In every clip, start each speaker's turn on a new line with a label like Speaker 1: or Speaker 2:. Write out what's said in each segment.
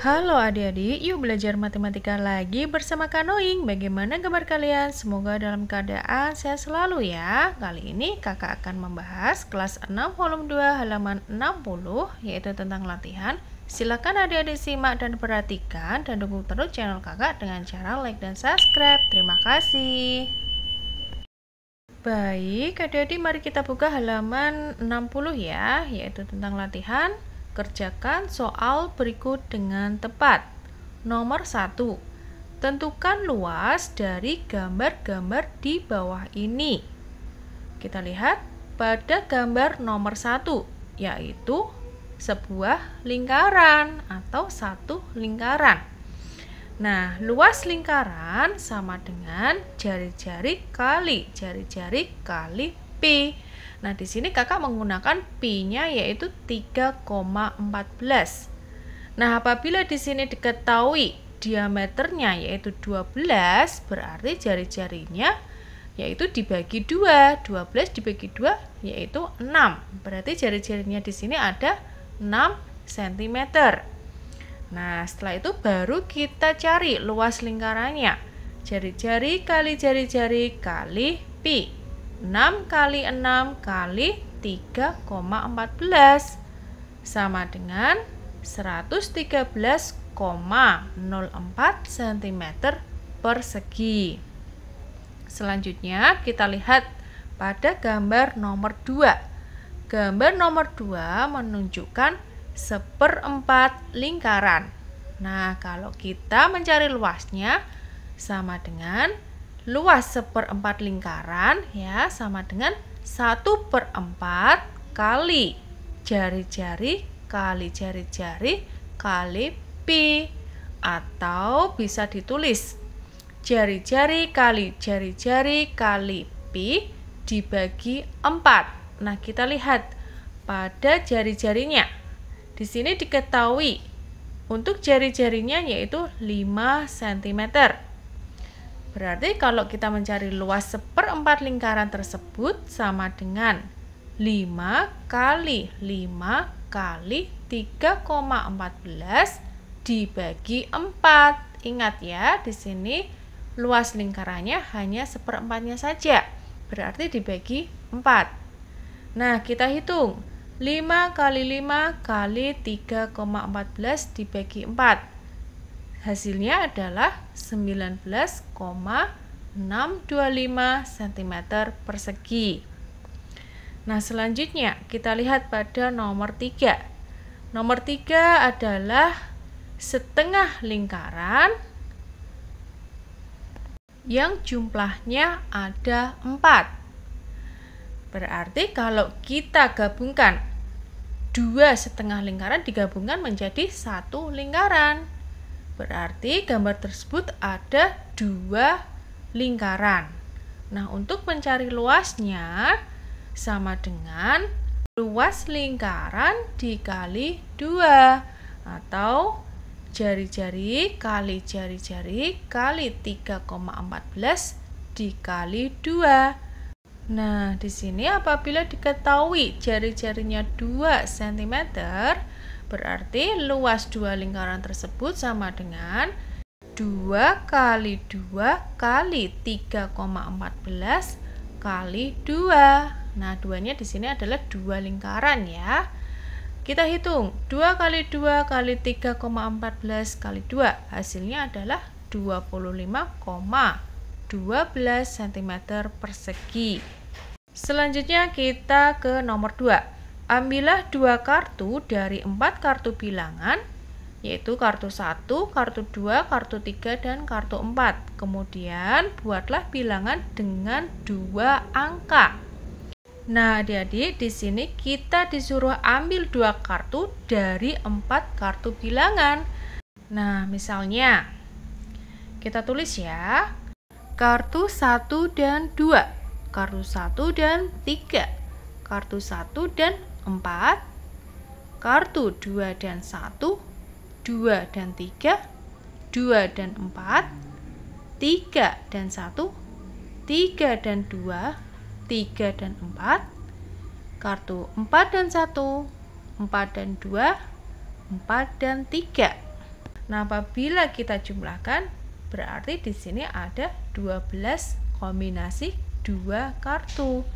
Speaker 1: Halo adik-adik, yuk belajar matematika lagi bersama Kak Noing. Bagaimana kabar kalian? Semoga dalam keadaan sehat selalu ya. Kali ini kakak akan membahas kelas 6 volume 2 halaman 60, yaitu tentang latihan. Silakan adik-adik simak dan perhatikan dan dukung terus channel kakak dengan cara like dan subscribe. Terima kasih. Baik, adik-adik mari kita buka halaman 60 ya, yaitu tentang latihan. Kerjakan soal berikut dengan tepat. Nomor 1. Tentukan luas dari gambar-gambar di bawah ini. Kita lihat pada gambar nomor 1, yaitu sebuah lingkaran atau satu lingkaran. Nah, luas lingkaran sama dengan jari-jari kali jari-jari kali pi. Nah, di sini kakak menggunakan pi-nya yaitu 3,14. Nah, apabila di sini diketahui diameternya yaitu 12, berarti jari-jarinya yaitu dibagi 2. 12 dibagi 2 yaitu 6. Berarti jari-jarinya di sini ada 6 cm. Nah, setelah itu baru kita cari luas lingkarannya. Jari-jari kali jari-jari kali pi. 6 kali 6 kali 3,14 sama dengan 113,04 cm persegi. Selanjutnya kita lihat pada gambar nomor 2. Gambar nomor 2 menunjukkan 1/4 lingkaran. Nah, kalau kita mencari luasnya sama dengan luas 1/4 lingkaran ya sama dengan 1/4 kali jari-jari kali jari-jari kali pi, atau bisa ditulis jari-jari kali jari-jari kali pi dibagi 4. Nah, kita lihat pada jari-jarinya. Di sini diketahui untuk jari-jarinya yaitu 5 cm. Berarti kalau kita mencari luas 1/4 lingkaran tersebut sama dengan 5 kali 5 kali 3,14 dibagi 4. Ingat ya, di sini luas lingkarannya hanya 1/4-nya saja. Berarti dibagi 4. Nah, kita hitung. 5 kali 5 kali 3,14 dibagi 4. Hasilnya adalah 19,625 cm persegi. Nah, selanjutnya kita lihat pada nomor 3. Nomor 3 adalah setengah lingkaran yang jumlahnya ada 4. Berarti kalau kita gabungkan 2 setengah lingkaran digabungkan menjadi 1 lingkaran. Berarti gambar tersebut ada 2 lingkaran. Nah, untuk mencari luasnya sama dengan luas lingkaran dikali 2 atau jari-jari kali jari-jari kali 3,14 dikali 2. Nah, di sini apabila diketahui jari-jarinya 2 cm, berarti luas 2 lingkaran tersebut sama dengan 2 kali 2 kali 3,14 kali 2. Nah, 2-nya di sini adalah 2 lingkaran ya. Kita hitung 2 kali 2 kali 3,14 kali 2. Hasilnya adalah 25,12 cm persegi. Selanjutnya kita ke nomor 2. Ambillah 2 kartu dari 4 kartu bilangan, yaitu kartu 1, kartu 2, kartu 3, dan kartu 4. Kemudian buatlah bilangan dengan 2 angka. Nah, adik-adik, di sini kita disuruh ambil 2 kartu dari 4 kartu bilangan. Nah, misalnya kita tulis ya. Kartu 1 dan 2, kartu 1 dan 3, kartu 1 dan 4, kartu 2 dan 1, 2 dan 3, 2 dan 4, 3 dan 1, 3 dan 2, 3 dan 4, kartu 4 dan 1, 4 dan 2, 4 dan 3. Nah, apabila kita jumlahkan, berarti di sini ada 12 kombinasi 2 kartu.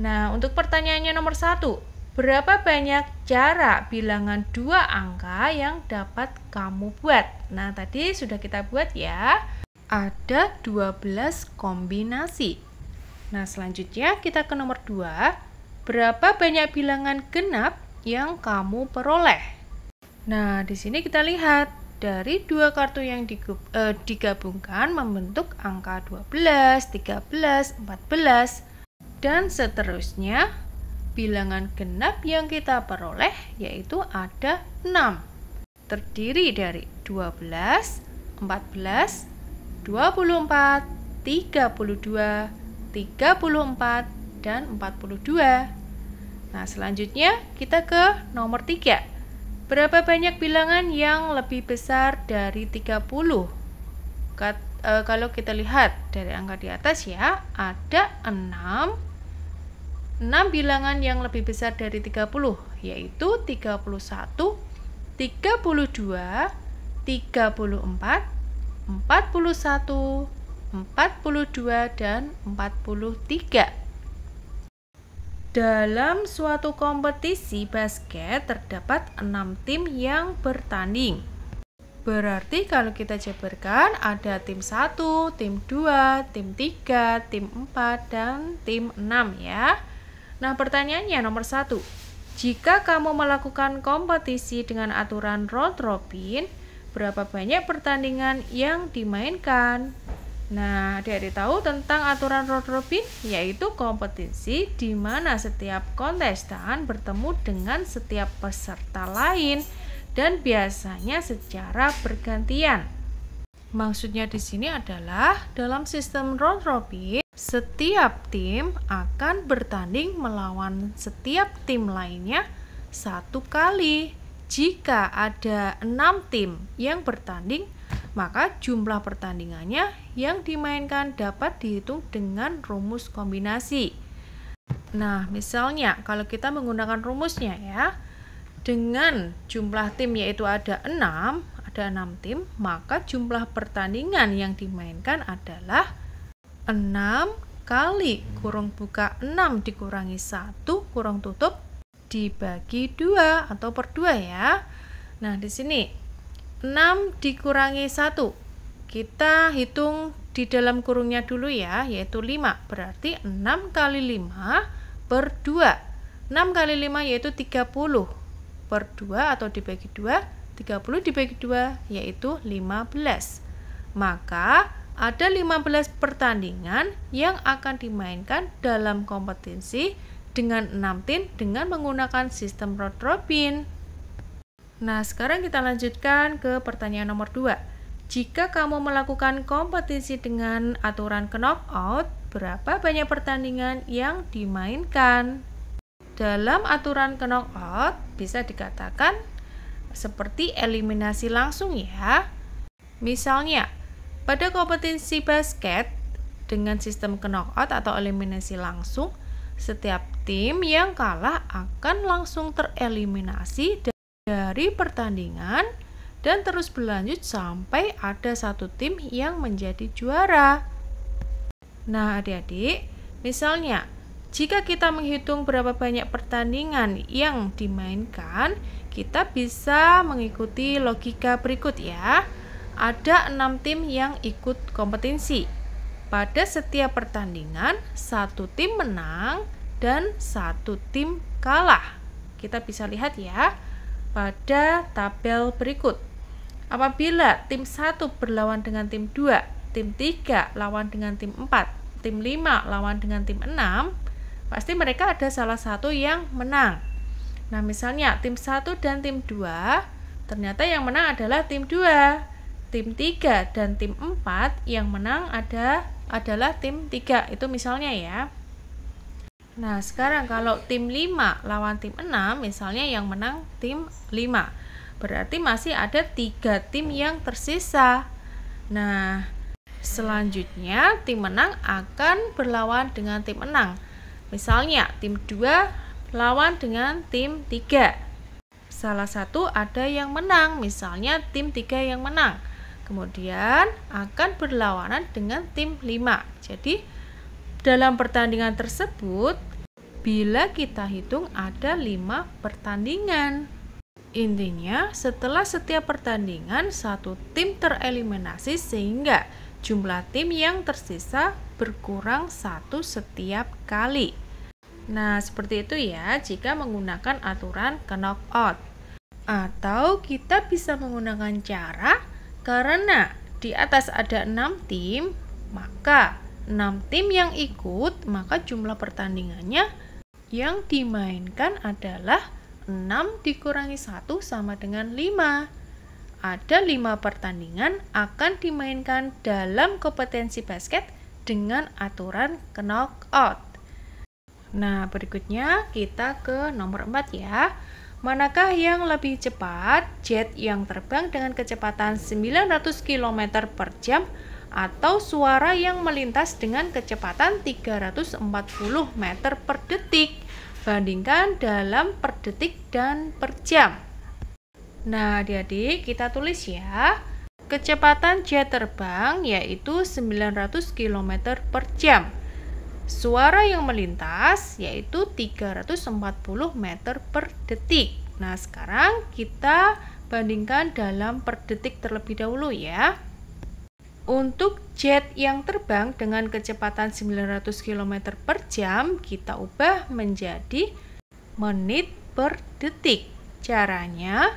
Speaker 1: Nah, untuk pertanyaannya nomor 1, berapa banyak jarak bilangan 2 angka yang dapat kamu buat? Nah, tadi sudah kita buat ya. Ada 12 kombinasi. Nah, selanjutnya kita ke nomor 2. Berapa banyak bilangan genap yang kamu peroleh? Nah, di sini kita lihat dari 2 kartu yang digabungkan membentuk angka 12, 13, 14, dan seterusnya. Bilangan genap yang kita peroleh yaitu ada 6. Terdiri dari 12, 14, 24, 32, 34, dan 42. Nah, selanjutnya kita ke nomor 3. Berapa banyak bilangan yang lebih besar dari 30? Kalau kita lihat dari angka di atas ya, ada 6 bilangan yang lebih besar dari 30, yaitu 31, 32, 34, 41, 42, dan 43. Dalam suatu kompetisi basket terdapat 6 tim yang bertanding. Berarti kalau kita jabarkan ada tim 1, tim 2, tim 3, tim 4, dan tim 6 ya. Nah, pertanyaannya nomor 1. Jika kamu melakukan kompetisi dengan aturan round robin, berapa banyak pertandingan yang dimainkan? Nah, adik-adik tahu tentang aturan round robin, yaitu kompetisi di mana setiap kontestan bertemu dengan setiap peserta lain dan biasanya secara bergantian. Maksudnya di sini adalah dalam sistem round robin, setiap tim akan bertanding melawan setiap tim lainnya 1 kali. Jika ada 6 tim yang bertanding, maka jumlah pertandingannya yang dimainkan dapat dihitung dengan rumus kombinasi. Nah, misalnya kalau kita menggunakan rumusnya ya, dengan jumlah tim yaitu ada 6 tim, maka jumlah pertandingan yang dimainkan adalah 6 kali kurung buka 6 dikurangi 1 kurung tutup dibagi 2 atau per 2 ya. Nah, di sini 6 dikurangi 1. Kita hitung di dalam kurungnya dulu ya, yaitu 5. Berarti 6 kali 5 per 2. 6 kali 5 yaitu 30 per 2 atau dibagi 2. 30 dibagi 2 yaitu 15. Maka ada 15 pertandingan yang akan dimainkan dalam kompetisi dengan 6 tim dengan menggunakan sistem round robin. Nah, sekarang kita lanjutkan ke pertanyaan nomor 2. Jika kamu melakukan kompetisi dengan aturan knockout, berapa banyak pertandingan yang dimainkan? Dalam aturan knockout bisa dikatakan seperti eliminasi langsung ya. Misalnya, pada kompetisi basket dengan sistem knockout atau eliminasi langsung, setiap tim yang kalah akan langsung tereliminasi dari pertandingan dan terus berlanjut sampai ada 1 tim yang menjadi juara. Nah, adik-adik, misalnya jika kita menghitung berapa banyak pertandingan yang dimainkan, kita bisa mengikuti logika berikut ya. Ada 6 tim yang ikut kompetisi. Pada setiap pertandingan, 1 tim menang dan 1 tim kalah. Kita bisa lihat ya pada tabel berikut. Apabila tim 1 berlawan dengan tim 2, tim 3 lawan dengan tim 4, tim 5 lawan dengan tim 6, pasti mereka ada salah satu yang menang. Nah, misalnya tim 1 dan tim 2, ternyata yang menang adalah tim 2. Tim 3 dan tim 4 yang menang adalah tim 3. Itu misalnya ya. Nah, sekarang kalau tim 5 lawan tim 6, misalnya yang menang tim 5. Berarti masih ada 3 tim yang tersisa. Nah, selanjutnya tim menang akan berlawan dengan tim menang. Misalnya tim 2 lawan dengan tim 3. salah satu ada yang menang, misalnya tim 3 yang menang. Kemudian akan berlawanan dengan tim 5. Jadi dalam pertandingan tersebut, bila kita hitung ada 5 pertandingan. Intinya, setelah setiap pertandingan, satu tim tereliminasi sehingga jumlah tim yang tersisa berkurang 1 setiap kali. Nah, seperti itu ya jika menggunakan aturan knockout. Atau kita bisa menggunakan cara karena di atas ada 6 tim, maka 6 tim yang ikut, maka jumlah pertandingannya yang dimainkan adalah 6 dikurangi 1 sama dengan 5. Ada 5 pertandingan akan dimainkan dalam kompetensi basket dengan aturan knockout. Nah, berikutnya kita ke nomor 4 ya. Manakah yang lebih cepat, jet yang terbang dengan kecepatan 900 km per jam atau suara yang melintas dengan kecepatan 340 meter per detik? Bandingkan dalam per detik dan per jam. Nah, adik-adik kita tulis ya. Kecepatan jet terbang yaitu 900 km per jam. Suara yang melintas yaitu 340 meter per detik. Nah, sekarang kita bandingkan dalam per detik terlebih dahulu ya. Untuk jet yang terbang dengan kecepatan 900 km per jam, kita ubah menjadi menit per detik. Caranya,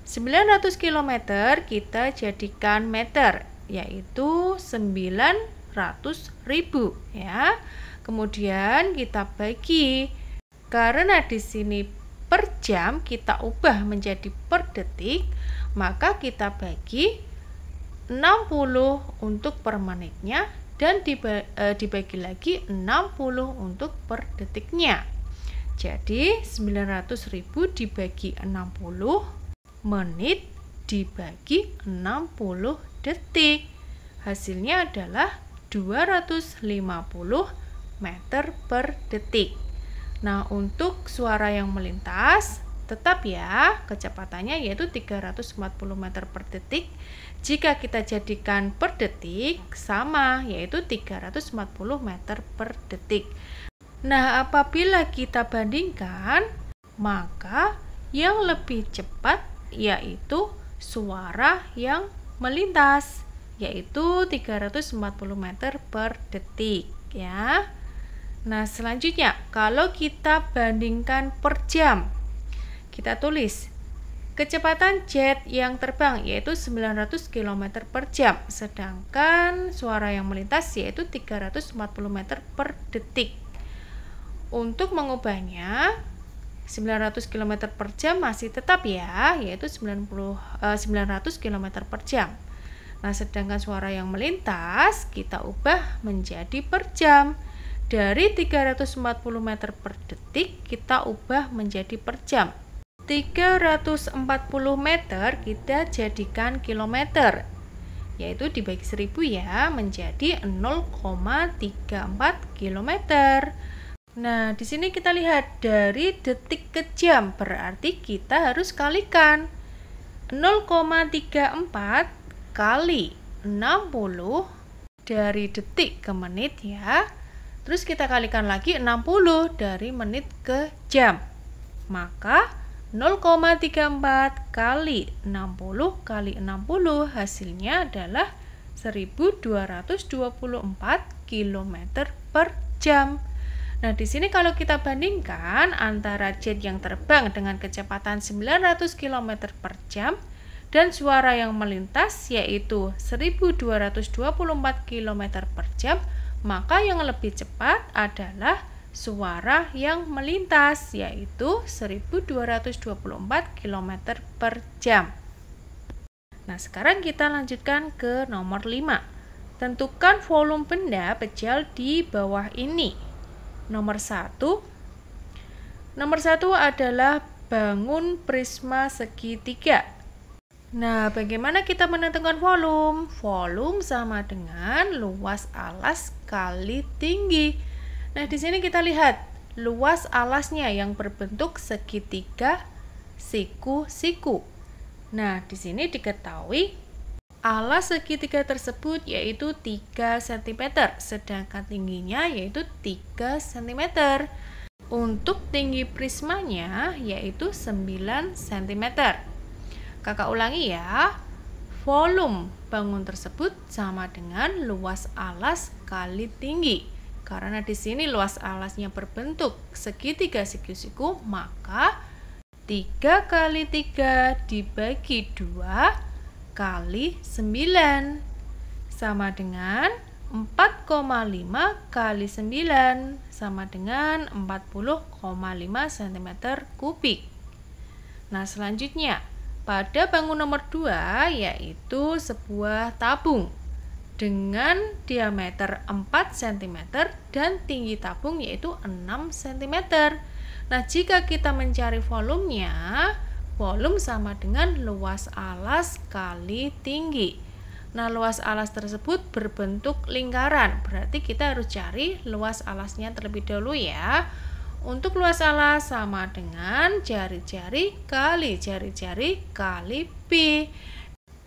Speaker 1: 900 km kita jadikan meter, yaitu 900.000 ya. Kemudian kita bagi, karena di sini per jam kita ubah menjadi per detik, maka kita bagi 60 untuk per menitnya dan dibagi lagi 60 untuk per detiknya. Jadi 900.000 dibagi 60 menit dibagi 60 detik. Hasilnya adalah 250 meter per detik. Nah, untuk suara yang melintas tetap ya kecepatannya yaitu 340 meter per detik. Jika kita jadikan per detik sama yaitu 340 meter per detik. Nah, apabila kita bandingkan, maka yang lebih cepat yaitu suara yang melintas yaitu 340 meter per detik ya. Nah, selanjutnya kalau kita bandingkan per jam, kita tulis kecepatan jet yang terbang yaitu 900 km per jam, sedangkan suara yang melintas yaitu 340 meter per detik. Untuk mengubahnya, 900 km per jam masih tetap ya, yaitu 900 km per jam. Nah, sedangkan suara yang melintas kita ubah menjadi per jam. Dari 340 meter per detik kita ubah menjadi per jam. 340 meter kita jadikan kilometer, yaitu dibagi 1000 ya, menjadi 0,34 kilometer. Nah, di sini kita lihat dari detik ke jam, berarti kita harus kalikan 0,34 kali 60 dari detik ke menit ya. Terus kita kalikan lagi 60 dari menit ke jam. Maka 0,34 kali 60 kali 60 hasilnya adalah 1224 km per jam. Nah, di sini kalau kita bandingkan antara jet yang terbang dengan kecepatan 900 km per jam dan suara yang melintas yaitu 1224 km per jam, maka yang lebih cepat adalah suara yang melintas yaitu 1224 km per jam. Nah, sekarang kita lanjutkan ke nomor 5. Tentukan volume benda pejal di bawah ini. Nomor 1 adalah bangun prisma segitiga. Nah, bagaimana kita menentukan volume? Volume sama dengan luas alas kali tinggi. Nah, di sini kita lihat luas alasnya yang berbentuk segitiga siku-siku. Nah, di sini diketahui alas segitiga tersebut yaitu 3 cm, sedangkan tingginya yaitu 3 cm. Untuk tinggi prismanya yaitu 9 cm. Kakak ulangi ya. Volume bangun tersebut sama dengan luas alas kali tinggi. Karena di sini luas alasnya berbentuk segitiga siku-siku, maka 3 kali 3 dibagi 2 kali 9 sama dengan 4,5 kali 9 sama dengan 40,5 cm kubik. Nah, selanjutnya pada bangun nomor 2 yaitu sebuah tabung dengan diameter 4 cm dan tinggi tabung yaitu 6 cm. Nah, jika kita mencari volumenya, volume sama dengan luas alas kali tinggi. Nah, luas alas tersebut berbentuk lingkaran, berarti kita harus cari luas alasnya terlebih dahulu ya. Untuk luas alas sama dengan jari-jari kali jari-jari kali pi.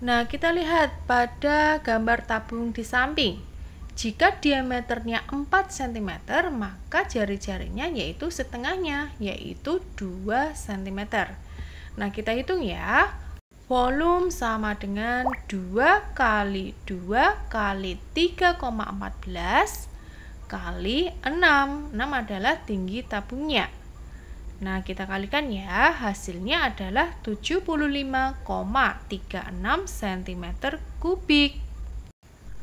Speaker 1: Nah, kita lihat pada gambar tabung di samping. Jika diameternya 4 cm, maka jari-jarinya yaitu setengahnya, yaitu 2 cm. Nah, kita hitung ya. Volume sama dengan 2 kali 2 kali 3,14 kali 6. 6 adalah tinggi tabungnya. Nah, kita kalikan ya. Hasilnya adalah 75,36 cm kubik.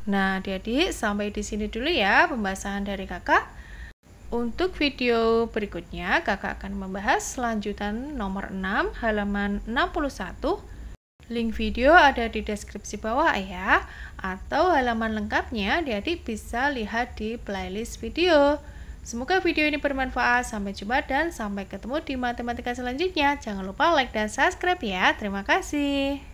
Speaker 1: Nah, adik-adik, sampai di sini dulu ya pembahasan dari kakak. Untuk video berikutnya, kakak akan membahas lanjutan nomor 6, halaman 61. Link video ada di deskripsi bawah ya, atau halaman lengkapnya adik-adik bisa lihat di playlist video. Semoga video ini bermanfaat. Sampai jumpa dan sampai ketemu di matematika selanjutnya. Jangan lupa like dan subscribe ya. Terima kasih.